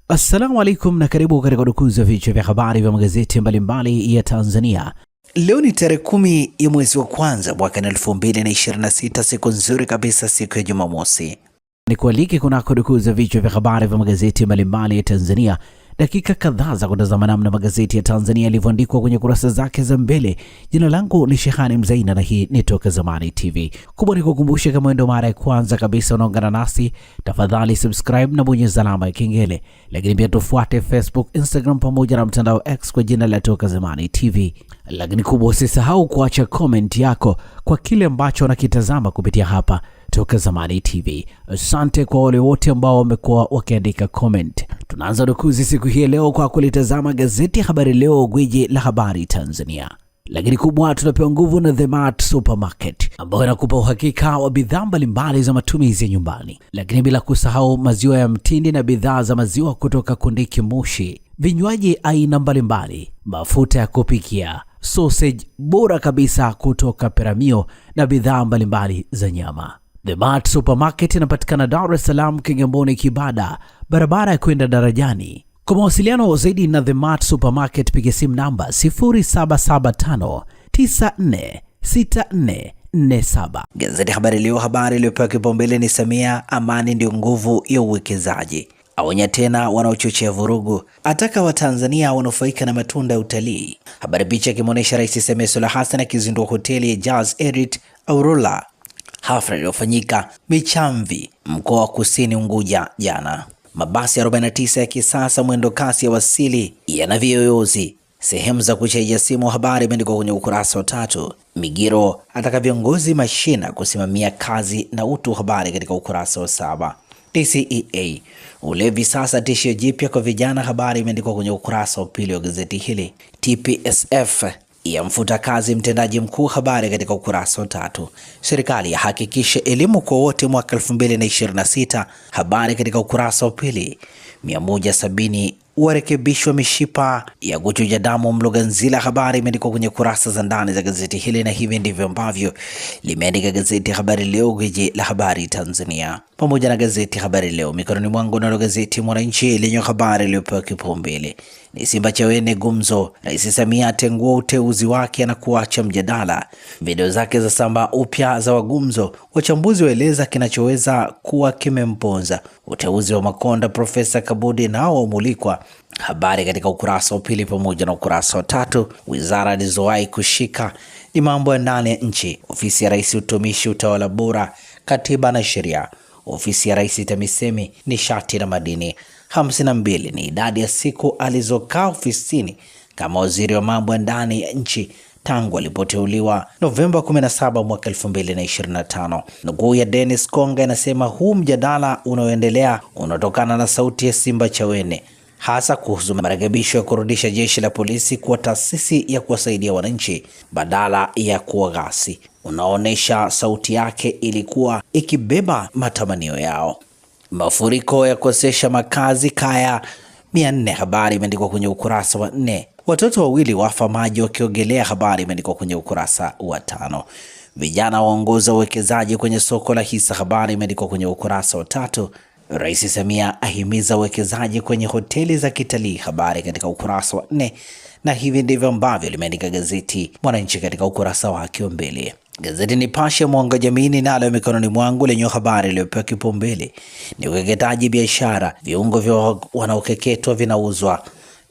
Assalamu alaikum na karibu katika udukuzi wa vichwa vya habari vya magazeti mbalimbali ya Tanzania. Leo ni tarehe 10 ya mwezi wa kwanza mwaka 2026, siku nzuri kabisa, siku ya Jumamosi. Ni kualike kunako udukuzi wa vichwa vya habari vya magazeti mbalimbali ya Tanzania. Dakika kadhaa za kutazama namna magazeti ya Tanzania yalivyoandikwa kwenye kurasa zake za mbele. Jina langu ni Shehani Mzaina na hii ni Toka Zamani TV. Kubwa ni kukumbusha, kama ndio mara ya kwanza kabisa unaungana nasi, tafadhali subscribe na bonyeza alama ya kengele. Lakini pia tufuate Facebook, Instagram pamoja na mtandao X kwa jina la Toka Zamani TV. Lakini kubwa, usisahau kuacha comment yako kwa kile ambacho unakitazama kupitia hapa Toka Zamani TV. Asante kwa wale wote ambao wamekuwa wakiandika comment. Tunaanza dukuzi siku hii leo kwa kulitazama gazeti Habari Leo, gwiji la habari Tanzania. Lakini kubwa, tunapewa nguvu na The Mart Supermarket ambayo inakupa uhakika wa bidhaa mbalimbali za matumizi ya nyumbani. Lakini bila kusahau maziwa ya mtindi na bidhaa za maziwa kutoka Kondiki Moshi, vinywaji aina mbalimbali, mafuta ya kupikia, sausage bora kabisa kutoka Peramio na bidhaa mbalimbali za nyama. The Mart Supermarket inapatikana Dar es Salaam, Kigamboni, Kibada, barabara ya kwenda darajani. Kwa mawasiliano zaidi na The Mart Supermarket piga simu namba 0775946447. Gazeti Habari Leo, habari iliyopewa kipaumbele ni Samia, amani ndio nguvu ya uwekezaji. Aonya tena wanaochochea vurugu, ataka Watanzania wanufaika na matunda ya utalii. Habari picha ikimwonyesha Rais Samia Suluhu Hassan akizindua hoteli ya Jazz Elite Aurora, hafla iliyofanyika Michamvi, mkoa wa Kusini Unguja jana. Mabasi 49 ya kisasa mwendo kasi ya wasili yana viyoyozi, sehemu za kuchaji simu. Habari imeandikwa kwenye ukurasa wa 3. Migiro ataka viongozi mashina kusimamia kazi na utu. Habari katika ukurasa wa 7. TCEA, ulevi sasa tishio jipya kwa vijana. Habari imeandikwa kwenye ukurasa wa 2 wa gazeti hili. TPSF yamfuta kazi mtendaji mkuu. Habari katika ukurasa wa 3. Serikali yahakikisha elimu kwa wote mwaka 2026. Habari katika ukurasa wa 2. 170 warekebishwa mishipa ya kuchuja damu Mloganzila. Habari imeandikwa kwenye kurasa za ndani za gazeti hili, na hivi ndivyo ambavyo limeandika gazeti Habari Leo, gwiji la habari Tanzania. Pamoja na gazeti Habari Leo mikononi mwangu, nalo gazeti Mwananchi lenye habari iliyopewa kipaumbele ni Simba Chawene gumzo, Rais Samia atengua uteuzi wake na kuacha mjadala. Video zake za samba upya za wagumzo, wachambuzi waeleza kinachoweza kuwa kimemponza. Uteuzi wa Makonda, Profesa Kabudi nao wamulikwa. Habari katika ukurasa wa 2 pamoja na ukurasa wa 3. Wizara alizowahi kushika ni mambo ya ndani ya nchi, ofisi ya Rais utumishi, utawala bora, katiba na sheria, ofisi ya Rais TAMISEMI, nishati na madini. 52 ni idadi ya siku alizokaa ofisini kama waziri wa mambo ya ndani ya nchi tangu alipoteuliwa Novemba 17 mwaka 2025. Nukuu ya Dennis Konga inasema huu mjadala unaoendelea unatokana na sauti ya Simba Chawene, hasa kuhusu marekebisho ya kurudisha jeshi la polisi kuwa taasisi ya kuwasaidia wananchi badala ya kuwa ghasia. Unaonesha sauti yake ilikuwa ikibeba matamanio yao. Mafuriko ya kukosesha makazi kaya 400. Habari imeandikwa kwenye ukurasa wa 4. Watoto wawili wafa maji wakiogelea. Habari imeandikwa kwenye ukurasa wa 5. Vijana waongoza uwekezaji kwenye soko la hisa. Habari imeandikwa kwenye ukurasa wa 3. Rais Samia ahimiza uwekezaji kwenye hoteli za kitalii. Habari katika ukurasa wa 4. Na hivi ndivyo ambavyo limeandika gazeti Mwananchi katika ukurasa wake wa mbele. Gazeti Nipashe mwanga jamii nalo mikononi mwangu lenye habari iliyopewa kipaumbele ni ukeketaji biashara, viungo vya wanaokeketwa vinauzwa.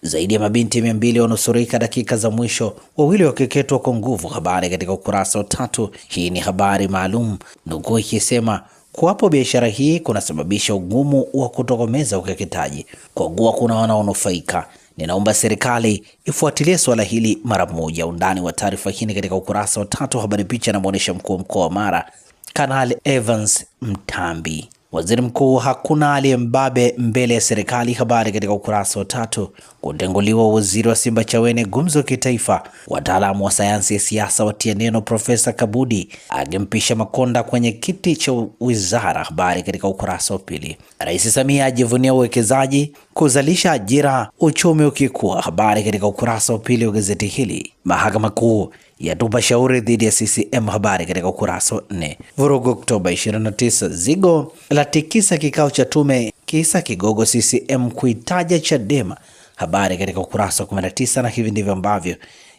Zaidi ya mabinti 200 wanusurika dakika za mwisho, wawili wakeketwa kwa nguvu. Habari katika ukurasa wa 3. Hii ni habari maalum, nukuu ikisema kuwapo biashara hii kunasababisha ugumu wa kutokomeza ukeketaji, kwa kuwa kuna wanaonufaika. Ninaomba serikali ifuatilie swala hili mara moja. Undani wa taarifa hii katika ukurasa wa 3. Habari picha inamuonyesha mkuu wa mkoa wa Mara Kanali Evans Mtambi. Waziri mkuu hakuna aliyembabe mbele ya serikali. Habari katika ukurasa wa 3. Kutenguliwa waziri wa Simba Chawene gumzo kitaifa. Wataalamu wa sayansi ya siasa watia neno. Profesa Kabudi akimpisha Makonda kwenye kiti cha wizara. Habari katika ukurasa wa 2. Rais Samia ajivunia uwekezaji kuzalisha ajira, uchumi ukikua. Habari katika ukurasa wa 2 wa gazeti hili. Mahakama Kuu yatupa shauri dhidi ya CCM. Habari katika ukurasa wa 4. Vurugu Oktoba 29. Zigo la tikisa kikao cha tume kisa kigogo CCM kuitaja Chadema, habari katika ukurasa wa 19, na hivi ndivyo ambavyo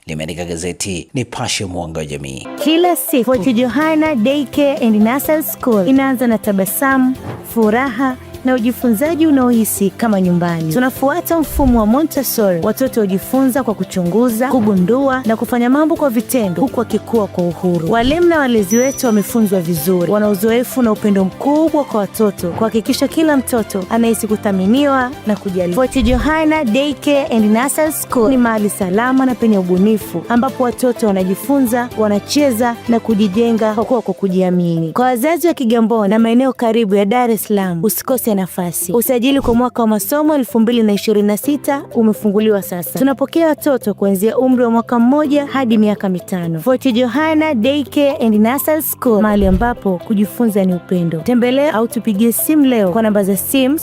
limeandika gazeti Nipashe mwanga wa jamii. Kila siku Fort Johanna Daycare and Nursery School inaanza na tabasamu, furaha na ujifunzaji unaohisi kama nyumbani. Tunafuata mfumo wa Montessori. Watoto hujifunza kwa kuchunguza, kugundua na kufanya mambo kwa vitendo, huku wakikua kwa uhuru. Walimu na walezi wetu wamefunzwa vizuri, wana uzoefu na upendo mkubwa kwa watoto, kuhakikisha kila mtoto anahisi kuthaminiwa na kujali. Fort Johanna Daycare and Nursery School ni mahali salama na penye ubunifu, ambapo watoto wanajifunza, wanacheza na kujijenga kwa kujiamini. Kwa wazazi wa Kigamboni na maeneo karibu ya Dar es Salaam, usikose nafasi. Usajili kwa mwaka wa masomo 2026 umefunguliwa sasa. Tunapokea watoto kuanzia umri wa mwaka 1 hadi miaka 5. Fort Johanna Daycare and Nursery School, mahali ambapo kujifunza ni upendo. Tembelea au tupigie simu leo kwa namba za simu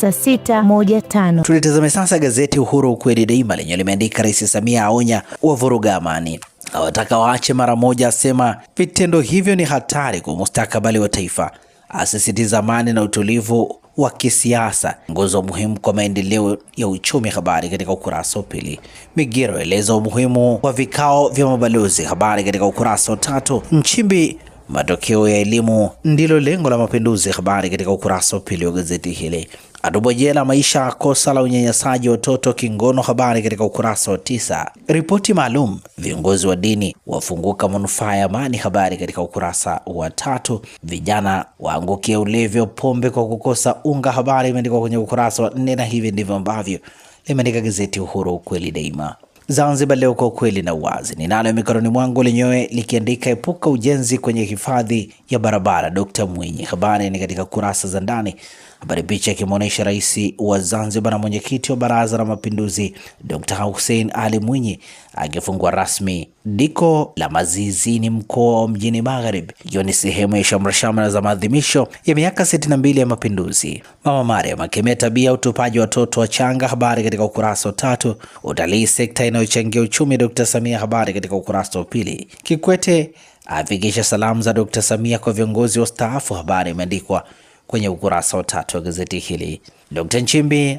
0746369615. Tulitazame sasa gazeti Uhuru ukweli daima lenye limeandika Rais Samia aonya wavuruga amani, awataka waache mara moja, asema vitendo hivyo ni hatari kwa mustakabali wa taifa, asisitiza amani na utulivu wa kisiasa nguzo muhimu kwa maendeleo ya uchumi. Habari katika ukurasa wa pili. Migiro eleza umuhimu wa vikao vya mabalozi, habari katika ukurasa wa 3. Nchimbi, matokeo ya elimu ndilo lengo la mapinduzi, habari katika ukurasa wa pili wa gazeti hili. Adubwa jela maisha kosa la unyanyasaji watoto kingono, habari katika ukurasa wa 9. Ripoti maalum, viongozi wa dini wafunguka manufaa ya amani, habari katika ukurasa wa 3. Vijana waangukia ulevi pombe kwa kukosa unga, habari imeandikwa kwenye ukurasa wa 4, na hivi ndivyo ambavyo limeandika gazeti Uhuru ukweli daima. Zanzibar Leo kwa ukweli na uwazi, ninalo mikononi mwangu lenyewe likiandika epuka ujenzi kwenye hifadhi ya barabara Dr. Mwinyi, habari ni katika kurasa za ndani. Habari picha ikimwonyesha rais wa Zanzibar na mwenyekiti wa Baraza la Mapinduzi Dr. Hussein Ali Mwinyi akifungua rasmi diko la Mazizini mkoa wa Mjini Magharibi, ikiwa ni sehemu ya shamrashamra za maadhimisho ya miaka 62 ya mapinduzi. Mama Mariam akemea tabia utupaji watoto wachanga, habari katika ukurasa wa 3. Utalii sekta inayochangia uchumi Dr. Samia, habari katika ukurasa wa 2. Kikwete afikisha salamu za Dr. Samia kwa viongozi wa staafu, habari imeandikwa kwenye ukurasa wa 3 wa gazeti hili. Dr. Nchimbi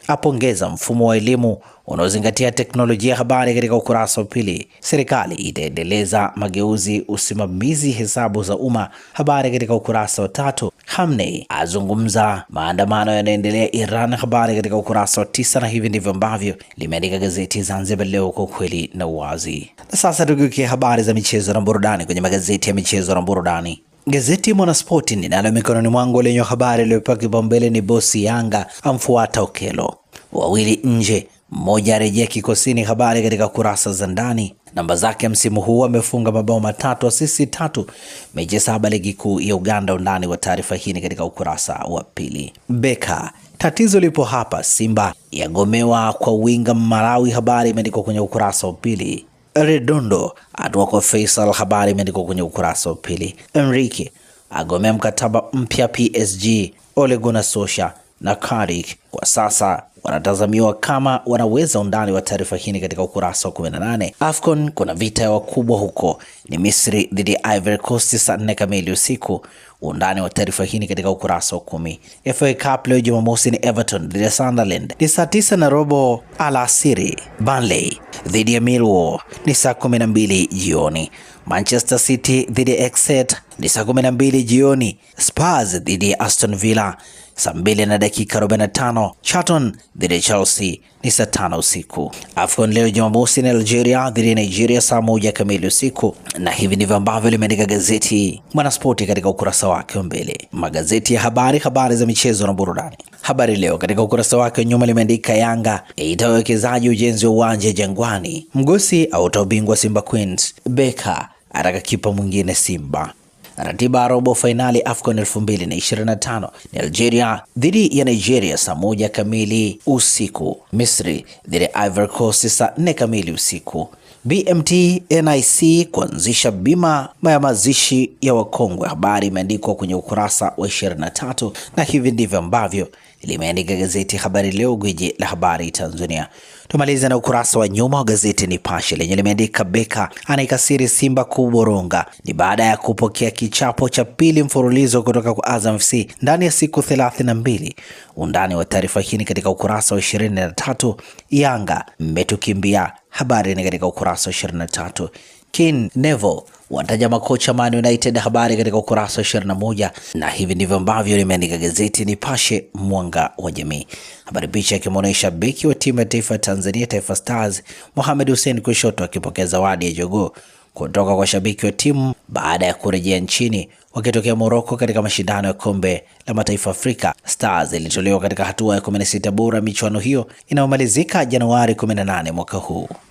apongeza mfumo wa elimu unaozingatia teknolojia, habari katika ukurasa wa 2. Serikali itaendeleza mageuzi usimamizi hesabu za umma, habari katika ukurasa wa 3. Hamney azungumza maandamano yanaendelea Iran, habari katika ukurasa wa 9, na hivi ndivyo ambavyo limeandika gazeti Zanzibar Leo kwa ukweli na uwazi. Na sasa tukiukia habari za michezo na burudani kwenye magazeti ya michezo na burudani. Gazeti Mwanaspoti ninalo mikononi mwangu lenye habari iliyopewa kipaumbele ni bosi Yanga amfuata Okelo, wawili nje, mmoja arejea kikosini, habari katika kurasa za ndani. Namba zake msimu huu amefunga mabao 3, asisi 3, mechi 7 ligi kuu ya Uganda. Undani wa taarifa hii katika ukurasa wa 2. Beka, tatizo lipo hapa, Simba yagomewa kwa winga Malawi, habari imeandikwa kwenye ukurasa wa 2. Redondo atua kwa Faisal, habari imeandikwa kwenye ukurasa wa 2. Enrique agomea mkataba mpya PSG. Ole Gunnar Solskjaer na Carrick kwa sasa wanatazamiwa kama wanaweza. Undani wa taarifa hii katika ukurasa wa 18. Afcon kuna vita ya wakubwa huko, ni Misri dhidi ya Ivory Coast saa 4 kamili usiku. Undani wa taarifa hii katika ukurasa wa 10. FA Cup leo Jumamosi ni Everton dhidi ya Sunderland ni saa 9:15 alasiri. Burnley dhidi ya Millwall ni saa 12 jioni. Manchester City dhidi ya Exeter ni saa 12 jioni. Spurs dhidi ya Aston Villa saa 2:45. Charlton dhidi ya Chelsea ni saa 5 usiku. Afcon leo Jumamosi ni Algeria dhidi ya Nigeria saa 1 kamili usiku. Na hivi ndivyo ambavyo limeandika gazeti Mwanaspoti katika ukurasa wake wa mbele. Magazeti ya habari za michezo na burudani. Habari Leo katika ukurasa wake nyuma limeandika Yanga itawekezaji ujenzi wa uwanja Jangwani. Mgosi auta ubingwa Simba Queens. Beka ataka kipa mwingine Simba. Ratiba robo finali Afcon 2025 ni Algeria dhidi ya Nigeria saa 1 kamili usiku. Misri dhidi ya Ivory Coast saa 4 kamili usiku. BMT NIC kuanzisha bima ya mazishi ya wakongwe, habari imeandikwa kwenye ukurasa wa 23, na hivi ndivyo ambavyo limeandika gazeti Habari Leo, gwiji la habari Tanzania. Tumaliza na ukurasa wa nyuma wa gazeti Nipashe lenye limeandika Beka anaikasiri Simba kuboronga. Ni baada ya kupokea kichapo cha pili mfululizo kutoka kwa Azam FC ndani ya siku 32. Undani wa taarifa hii katika ukurasa wa 23. Yanga mmetukimbia, habari ni katika ukurasa wa 23. King Nevo wataja makocha Man United, habari katika ukurasa wa 21. Na hivi ndivyo ambavyo limeandika gazeti Nipashe mwanga wa jamii. Habari picha ikimwonyesha beki wa timu ya taifa Tanzania Taifa Stars Mohamed Hussein Kushoto akipokea zawadi ya jogoo kutoka kwa shabiki wa timu baada ya kurejea nchini wakitokea Morocco katika mashindano ya kombe la mataifa Afrika. Stars ilitolewa katika hatua ya 16 bora michuano hiyo inayomalizika Januari 18 mwaka huu.